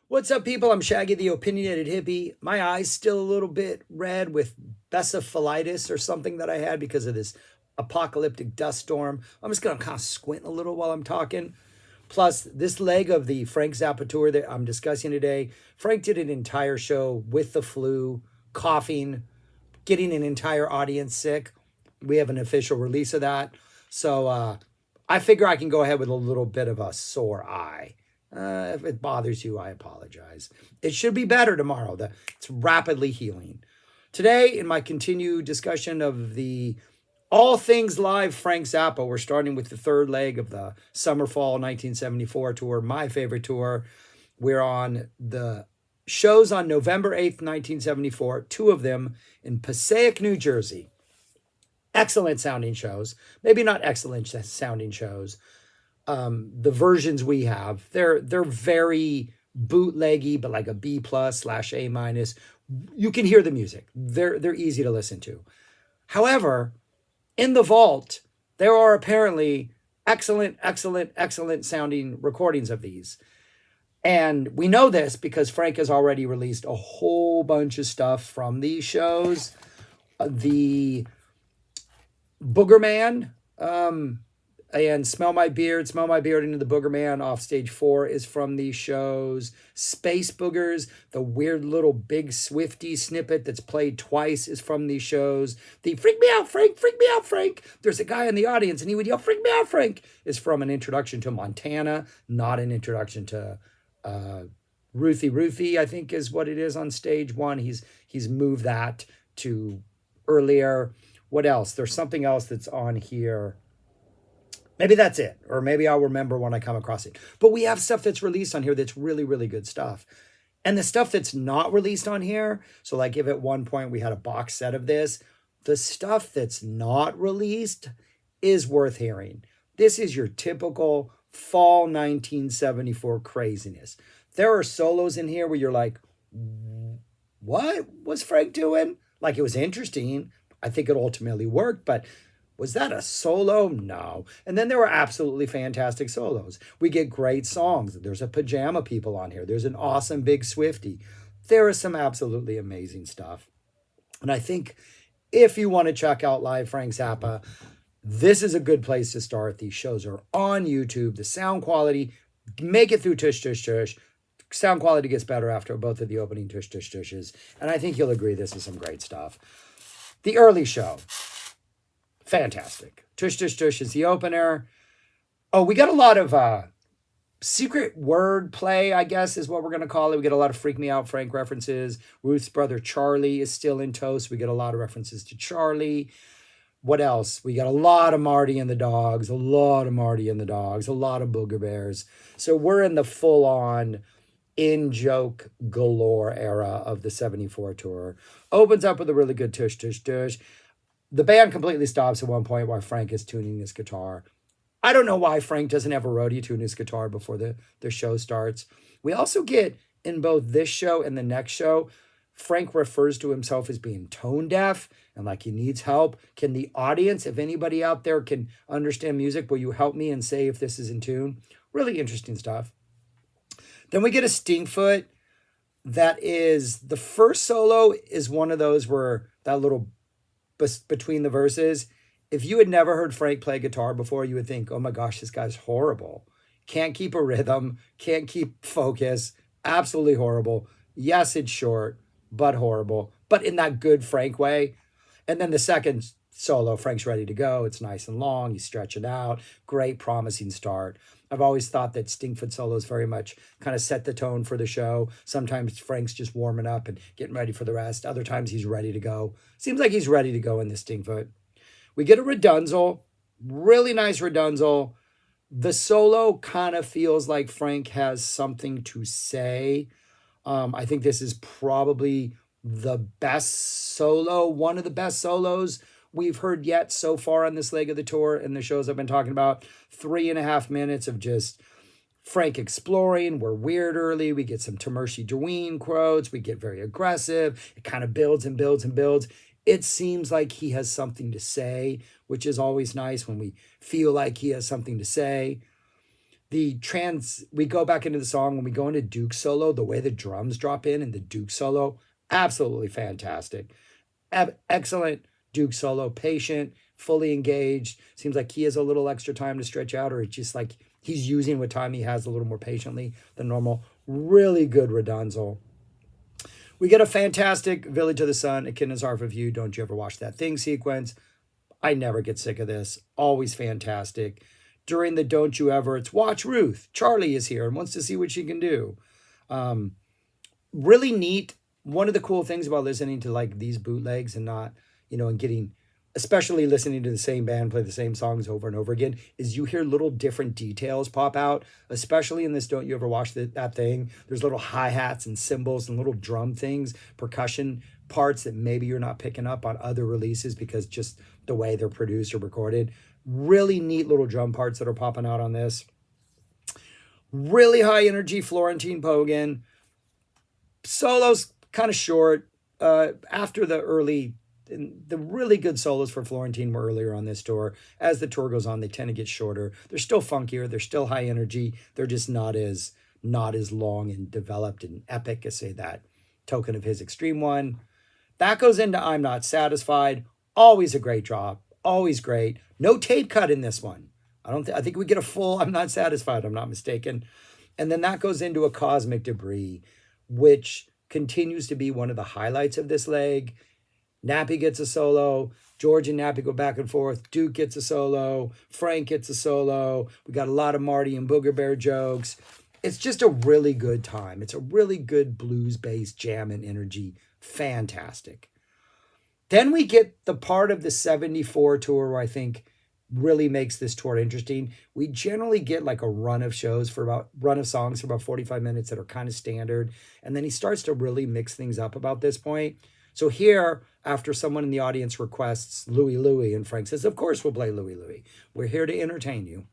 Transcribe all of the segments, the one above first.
What's up, people? I'm Shaggy, the opinionated hippie. My eyes still a little bit red with besiphilitis or something that I had because of this apocalyptic dust storm. I'm just going to kind of squint a little while I'm talking. Plus, this leg of the Frank Zappa tour that I'm discussing today, Frank did an entire show with the flu, coughing, getting an entire audience sick. We have an official release of that. So I figure I can go ahead with a little bit of a sore eye. If it bothers you, I apologize. It should be better tomorrow. It's rapidly healing. Today, in my continued discussion of the all things live Frank Zappa, we're starting with the third leg of the Summer Fall 1974 tour, my favorite tour. We're on the shows on November 8th, 1974, two of them in Passaic, New Jersey. Excellent sounding shows. Maybe not excellent sounding shows. The versions we have, they're very bootleggy, but like a B plus / A minus. You can hear the music. They're easy to listen to. However, in the vault, there are apparently excellent sounding recordings of these. And we know this because Frank has already released a whole bunch of stuff from these shows. The Booger Man, and Smell My Beard into the Booger Man off stage 4 is from these shows. Space Boogers, the weird little big Swifty snippet that's played twice is from these shows. The Freak Me Out Frank, Freak Me Out Frank. There's a guy in the audience and he would yell, Freak Me Out Frank, is from an introduction to Montana, not an introduction to Ruthie, I think is what it is on stage 1. He's moved that to earlier. What else? There's something else that's on here. Maybe that's it, or maybe I'll remember when I come across it. But we have stuff that's released on here that's really, really good stuff. And the stuff that's not released on here, so like if at one point we had a box set of this, the stuff that's not released is worth hearing. This is your typical fall 1974 craziness. There are solos in here where you're like, what was Frank doing? Like, it was interesting. I think it ultimately worked, but was that a solo? No. And then there were absolutely fantastic solos. We get great songs. There's a Pajama People on here. There's an awesome Big Swifty. There is some absolutely amazing stuff. And I think if you want to check out live Frank Zappa, this is a good place to start. These shows are on YouTube. The sound quality, make it through Tush Tush Tush. Sound quality gets better after both of the opening Tush Tush Tushes. And I think you'll agree this is some great stuff. The early show. Fantastic. Tush Tush Tush is the opener. Oh, we got a lot of secret word play, I guess is what we're going to call it. We get a lot of Freak Me Out Frank references. Ruth's brother Charlie is still in toast. We get a lot of references to Charlie. What else? We got a lot of Marty and the Dogs, a lot of Booger Bears. So we're in the full-on in-joke galore era of the 74 tour. Opens up with a really good Tush Tush Tush. The band completely stops at one point while Frank is tuning his guitar. I don't know why Frank doesn't have a roadie tune his guitar before the show starts. We also get, in both this show and the next show, Frank refers to himself as being tone deaf and like he needs help. Can the audience, if anybody out there can understand music, will you help me and say if this is in tune? Really interesting stuff. Then we get a Stinkfoot. That is, the first solo is one of those where that little between the verses, if you had never heard Frank play guitar before, you would think, oh my gosh, this guy's horrible. Can't keep a rhythm, can't keep focus, absolutely horrible. Yes, it's short, but horrible, but in that good Frank way. And then the second solo, Frank's ready to go. It's nice and long. You stretch it out. Great, promising start. I've always thought that Stinkfoot solos very much kind of set the tone for the show. Sometimes Frank's just warming up and getting ready for the rest. Other times he's ready to go. Seems like he's ready to go in this Stinkfoot. We get a redunzel, really nice redunzel. The solo kind of feels like Frank has something to say. I think this is probably the best solo, one of the best solos we've heard yet so far on this leg of the tour and the shows I've been talking about. 3.5 minutes of just Frank exploring. We're weird early. We get some Tamershi Dween quotes. We get very aggressive. It kind of builds and builds and builds. It seems like he has something to say, which is always nice when we feel like he has something to say. We go back into the song when we go into Duke solo, the way the drums drop in the Duke solo, absolutely fantastic. Excellent Duke solo, patient, fully engaged. Seems like he has a little extra time to stretch out, or it's just like he's using what time he has a little more patiently than normal. Really good redunzel. We get a fantastic Village of the Sun, A Kindred's Heart of You, Don't You Ever Watch That Thing sequence. I never get sick of this. Always fantastic. During the Don't You Ever, it's Watch Ruth. Charlie is here and wants to see what she can do. Really neat. One of the cool things about listening to like these bootlegs and not, and getting, especially listening to the same band play the same songs over and over again, is you hear little different details pop out, especially in this Don't You Ever Watch That Thing. There's little hi-hats and cymbals and little drum things, percussion parts that maybe you're not picking up on other releases because just the way they're produced or recorded. Really neat little drum parts that are popping out on this. Really high energy Florentine Pogan. Solos kind of short. After the really good solos for Florentine were earlier on this tour. As the tour goes on, they tend to get shorter. They're still funkier. They're still high energy. They're just not as long and developed and epic as, say, that Token of His Extreme one. That goes into I'm Not Satisfied. Always a great drop. Always great. No tape cut in this one. I think we get a full I'm Not Satisfied, I'm not mistaken. And then that goes into A Cosmic Debris, which continues to be one of the highlights of this leg. Nappy gets a solo. George and Nappy go back and forth. Duke gets a solo. Frank gets a solo. We got a lot of Marty and Booger Bear jokes. It's just a really good time. It's a really good blues-based jam and energy. Fantastic. Then we get the part of the 74 tour where I think really makes this tour interesting. We generally get like a run of songs for about 45 minutes that are kind of standard. And then he starts to really mix things up about this point. So here, after someone in the audience requests Louie Louie, and Frank says, of course we'll play Louie Louie. We're here to entertain you.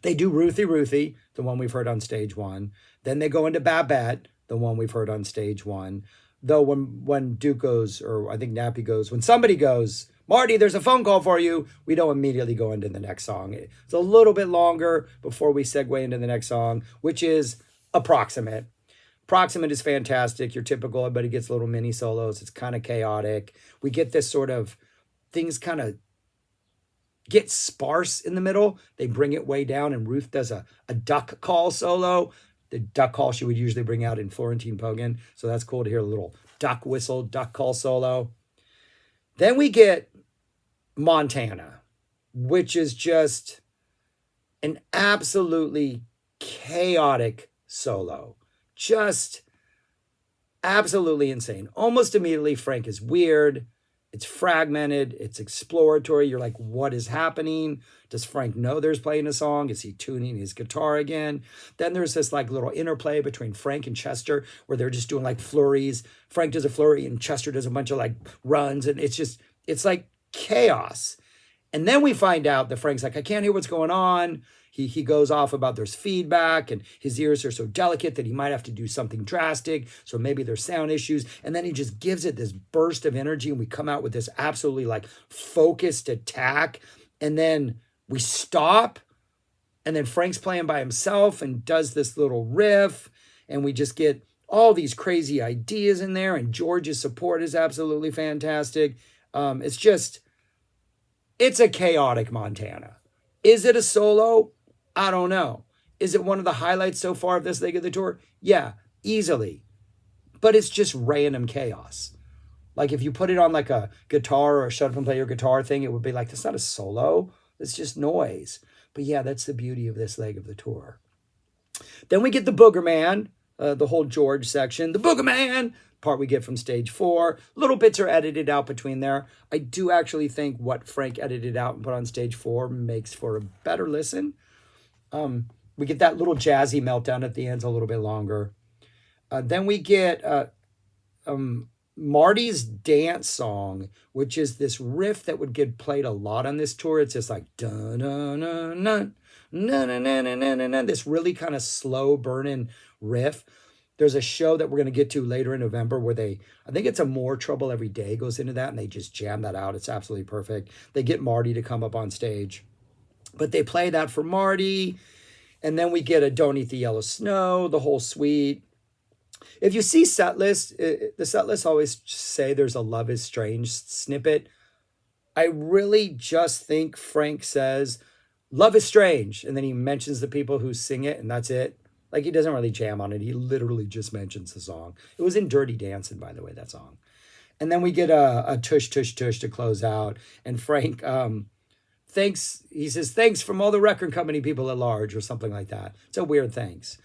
They do Ruthie Ruthie, the one we've heard on stage one. Then they go into Babette, the one we've heard on stage one. Though when Duke goes, or I think Nappy goes, when somebody goes, Marty, there's a phone call for you, we don't immediately go into the next song. It's a little bit longer before we segue into the next song, which is Approximate. Approximate is fantastic. Your typical, everybody gets little mini solos. It's kind of chaotic. We get this sort of, things kind of get sparse in the middle. They bring it way down, and Ruth does a duck call solo. The duck call she would usually bring out in Florentine Pogan. So that's cool to hear a little duck whistle, duck call solo. Then we get Montana, which is just an absolutely chaotic solo. Just absolutely insane. Almost immediately, Frank is weird. It's fragmented. It's exploratory. You're like, what is happening? Does Frank know there's playing a song? Is he tuning his guitar again? Then there's this like little interplay between Frank and Chester where they're just doing like flurries. Frank does a flurry and Chester does a bunch of like runs. And it's like chaos. And then we find out that Frank's like, I can't hear what's going on. He goes off about there's feedback and his ears are so delicate that he might have to do something drastic. So maybe there's sound issues. And then he just gives it this burst of energy and we come out with this absolutely like focused attack. And then we stop. And then Frank's playing by himself and does this little riff. And we just get all these crazy ideas in there. And George's support is absolutely fantastic. It's a chaotic Montana. Is it a solo? I don't know. Is it one of the highlights so far of this leg of the tour? Yeah, easily. But it's just random chaos. Like if you put it on like a guitar or a shut up and play your guitar thing, it would be like, that's not a solo. It's just noise. But yeah, that's the beauty of this leg of the tour. Then we get the Booger Man, the whole George section. The Booger Man, part we get from stage 4. Little bits are edited out between there. I do actually think what Frank edited out and put on stage 4 makes for a better listen. We get that little jazzy meltdown at the end, a little bit longer. Then we get Marty's dance song, which is this riff that would get played a lot on this tour. It's just like dun dun dun dun dun dun dun dun dun, this really kind of slow burning riff. There's a show that we're going to get to later in November where I think it's a More Trouble Every Day goes into that, and they just jam that out. It's absolutely perfect. They get Marty to come up on stage, but they play that for Marty. And then we get a Don't Eat the Yellow Snow, the whole suite. If you see set list, the set list always say there's a Love is Strange snippet. I really just think Frank says, Love is Strange. And then he mentions the people who sing it, and that's it. Like, he doesn't really jam on it. He literally just mentions the song. It was in Dirty Dancing, by the way, that song. And then we get a tush, tush, tush to close out. And Frank thanks. He says, thanks from all the record company people at large, or something like that. It's a weird thanks.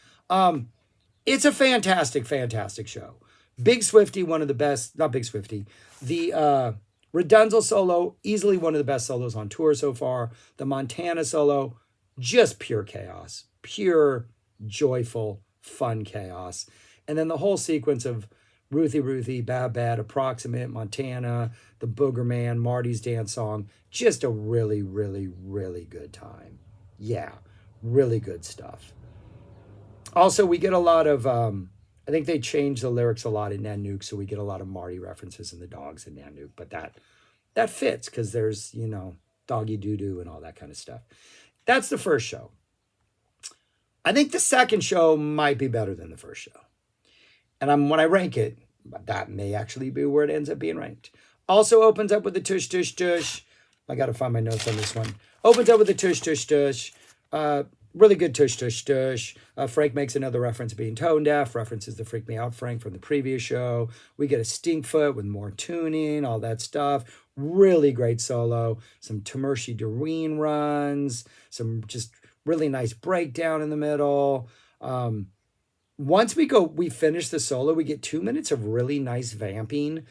It's a fantastic, fantastic show. Big Swifty, one of the best, not Big Swifty, the Redunzel solo, easily one of the best solos on tour so far. The Montana solo, just pure chaos, pure, joyful, fun chaos. And then the whole sequence of Ruthie Ruthie, Bad Bad, Approximate, Montana, The Booger Man, Marty's Dance Song, just a really, really, really good time. Yeah, really good stuff. Also, we get a lot of, I think they changed the lyrics a lot in Nanook, so we get a lot of Marty references in the Dogs in Nanook, but that fits because there's, doggy doo-doo and all that kind of stuff. That's the first show. I think the second show might be better than the first show. And when I rank it, that may actually be where it ends up being ranked. Also opens up with the tush, tush, tush. I got to find my notes on this one. Opens up with the tush, tush, tush. Really good tush, tush, tush. Frank makes another reference being tone deaf, references the Freak Me Out Frank from the previous show. We get a Stinkfoot with more tuning, all that stuff. Really great solo. Some Tamershi Doreen runs. Some just really nice breakdown in the middle. Once we finish the solo, we get 2 minutes of really nice vamping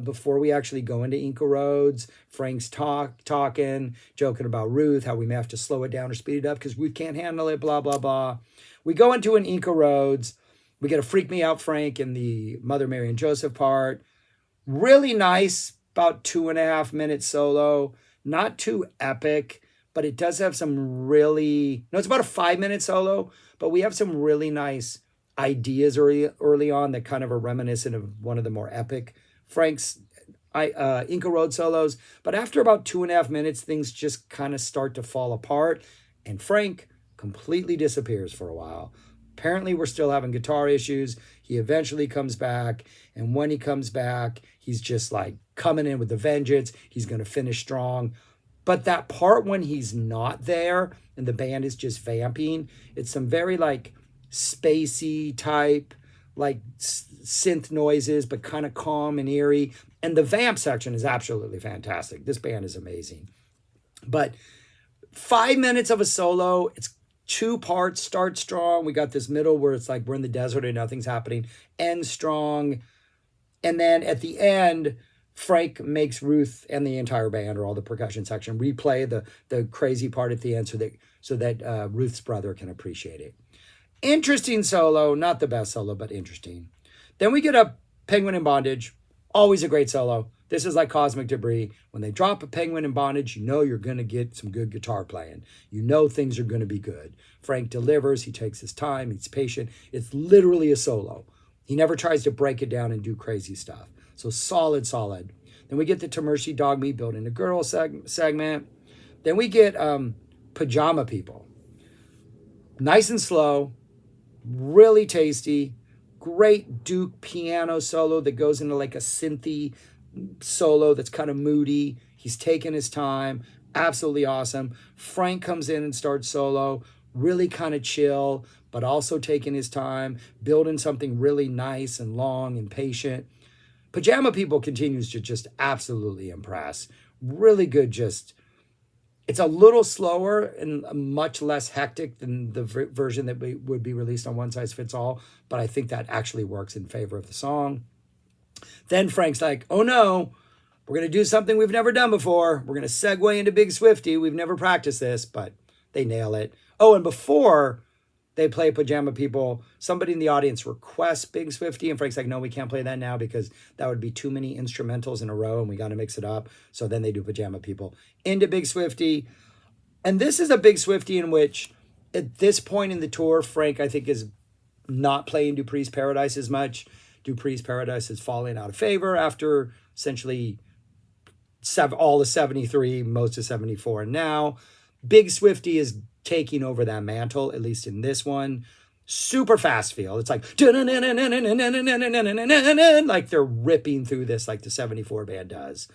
before we actually go into Inca Roads. Frank's talking, joking about Ruth, how we may have to slow it down or speed it up because we can't handle it, blah, blah, blah. We go into an Inca Roads. We get a Freak Me Out Frank in the Mother Mary and Joseph part. Really nice, about 2.5 minute solo. Not too epic, but it does have some really... No, it's about a 5-minute solo, but we have some really nice ideas early on that kind of are reminiscent of one of the more epic Frank's Inca Road solos. But after about 2.5 minutes, things just kind of start to fall apart, and Frank completely disappears for a while. Apparently, we're still having guitar issues. He eventually comes back, and when he comes back, he's just like coming in with a vengeance. He's going to finish strong. But that part when he's not there and the band is just vamping, it's some very like spacey type, like synth noises, but kind of calm and eerie. And the vamp section is absolutely fantastic. This band is amazing. But 5 minutes of a solo, it's 2 parts, start strong. We got this middle where it's like we're in the desert and nothing's happening, end strong. And then at the end, Frank makes Ruth and the entire band, or all the percussion section, replay the crazy part at the end so that Ruth's brother can appreciate it. Interesting solo, not the best solo, but interesting. Then we get a Penguin in Bondage, always a great solo. This is like Cosmic Debris. When they drop a Penguin in Bondage, you know you're going to get some good guitar playing. You know things are going to be good. Frank delivers, he takes his time, he's patient. It's literally a solo. He never tries to break it down and do crazy stuff. So solid. Then we get the Tamershi Dog Meat Building a Girl segment. Then we get Pajama People. Nice and slow, really tasty, great Duke piano solo that goes into like a synthy solo that's kind of moody. He's taking his time, absolutely awesome. Frank comes in and starts solo, really kind of chill, but also taking his time, building something really nice and long and patient. Pajama People continues to just absolutely impress. Really good, it's a little slower and much less hectic than the version that would be released on One Size Fits All, but I think that actually works in favor of the song. Then Frank's like, oh no, we're going to do something we've never done before. We're going to segue into Big Swifty. We've never practiced this, but they nail it. Oh, and before they play Pajama People, somebody in the audience requests Big Swifty, and Frank's like, no, we can't play that now because that would be too many instrumentals in a row and we got to mix it up. So then they do Pajama People into Big Swifty. And this is a Big Swifty in which at this point in the tour, Frank, I think, is not playing Dupree's Paradise as much. Dupree's Paradise is falling out of favor after essentially all of 73, most of 74. And now Big Swifty is taking over that mantle, at least in this one. Super fast feel. It's like like they're ripping through this like the 74 band does.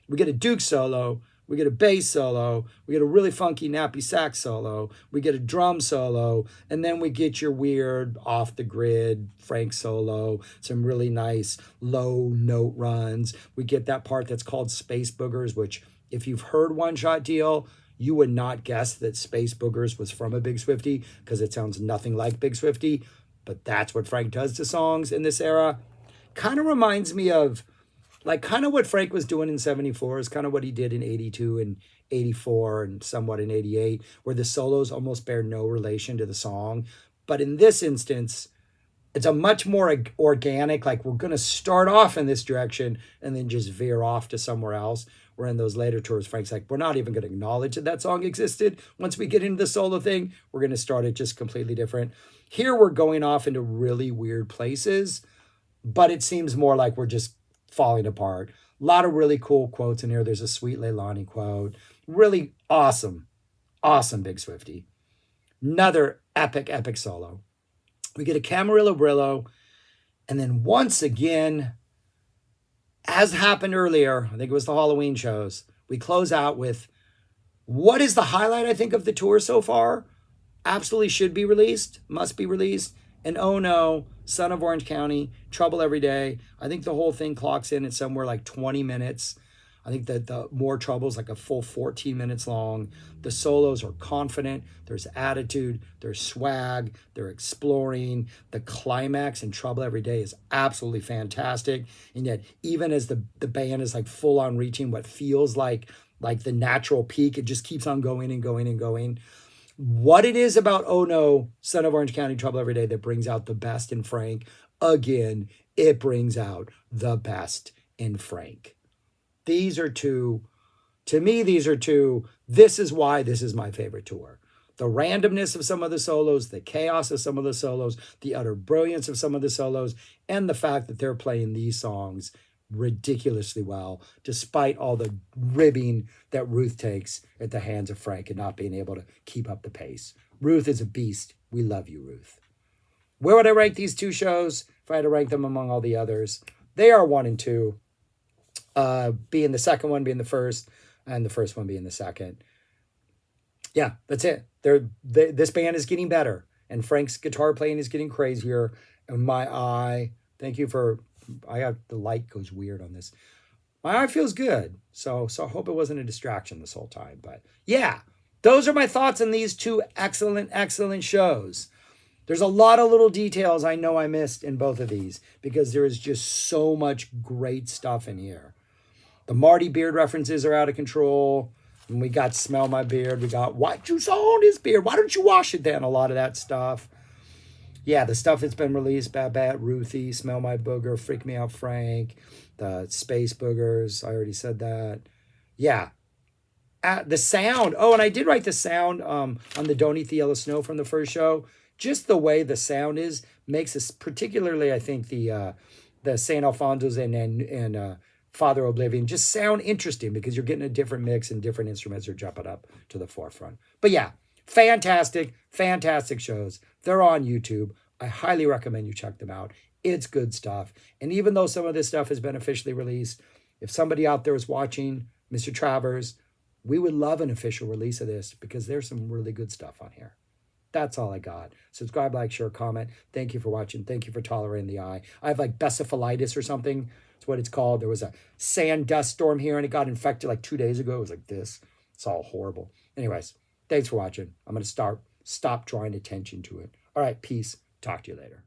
We get a Duke solo. We get a bass solo. We get a really funky nappy sax solo. We get a drum solo. And then we get your weird off the grid Frank solo. Some really nice low note runs. We get that part that's called Space Boogers, which if you've heard One Shot Deal, you would not guess that Space Boogers was from a Big Swiftie because it sounds nothing like Big Swiftie. But that's what Frank does to songs in this era. Kind of reminds me of like kind of what Frank was doing in 74 is kind of what he did in 82 and 84 and somewhat in 88, where the solos almost bear no relation to the song. But in this instance, it's a much more organic, like we're going to start off in this direction and then just veer off to somewhere else. Where in those later tours, Frank's like, we're not even going to acknowledge that that song existed. Once we get into the solo thing, we're going to start it just completely different. Here we're going off into really weird places, but it seems more like we're just falling apart. A lot of really cool quotes in here. There's a Sweet Leilani quote. Really awesome, awesome Big Swiftie. Another epic solo. We get a Camarillo Brillo. And then once again, as happened earlier, I think it was the Halloween shows, we close out with what is the highlight, I think, of the tour so far? Absolutely should be released, must be released. And oh no, Son of Orange County, Trouble Every Day. I think the whole thing clocks in at somewhere like 20 minutes. I think that the More Trouble's like a full 14 minutes long. The solos are confident. There's attitude. There's swag. They're exploring. The climax in Trouble Every Day is absolutely fantastic. And yet, even as the band is like full on reaching what feels like the natural peak, it just keeps on going and going and going. What it is about Oh No, Son of Orange County, Trouble Every Day that brings out the best in Frank. Again, it brings out the best in Frank. These are two, to me, these are two. This is why this is my favorite tour. The randomness of some of the solos, the chaos of some of the solos, the utter brilliance of some of the solos, and the fact that they're playing these songs ridiculously well, despite all the ribbing that Ruth takes at the hands of Frank and not being able to keep up the pace. Ruth is a beast. We love you, Ruth. Where would I rank these two shows if I had to rank them among all the others? They are 1 and 2, being the second one being the first, and the first one being the second. Yeah, that's it. This band is getting better, and Frank's guitar playing is getting crazier. And my eye, thank you for... the light goes weird on this. My eye feels good. So I hope it wasn't a distraction this whole time. But yeah, those are my thoughts on these two excellent shows. There's a lot of little details I know I missed in both of these because there is just so much great stuff in here. The Marty Beard references are out of control. And we got Smell My Beard. We got What You Saw on His Beard. Why don't you wash it then? A lot of that stuff. Yeah, the stuff that's been released, Babette, Ruthie, Smell My Booger, Freak Me Out Frank, the Space Boogers, I already said that. Yeah. The sound, and I did write the sound on the Don't Eat the Yellow Snow from the first show. Just the way the sound is makes us, particularly I think the St. Alfonso's and Father Oblivion just sound interesting because you're getting a different mix and different instruments are jumping up to the forefront. But yeah, fantastic shows. They're on YouTube. I highly recommend you check them out. It's good stuff. And even though some of this stuff has been officially released, if somebody out there is watching, Mr. Travers, we would love an official release of this because there's some really good stuff on here. That's all I got. Subscribe, like, share, comment. Thank you for watching. Thank you for tolerating the eye. I have like besiphilitis or something. That's what it's called. There was a sand dust storm here and it got infected like 2 days ago. It was like this. It's all horrible. Anyways, thanks for watching. I'm going to stop drawing attention to it. All right, peace. Talk to you later.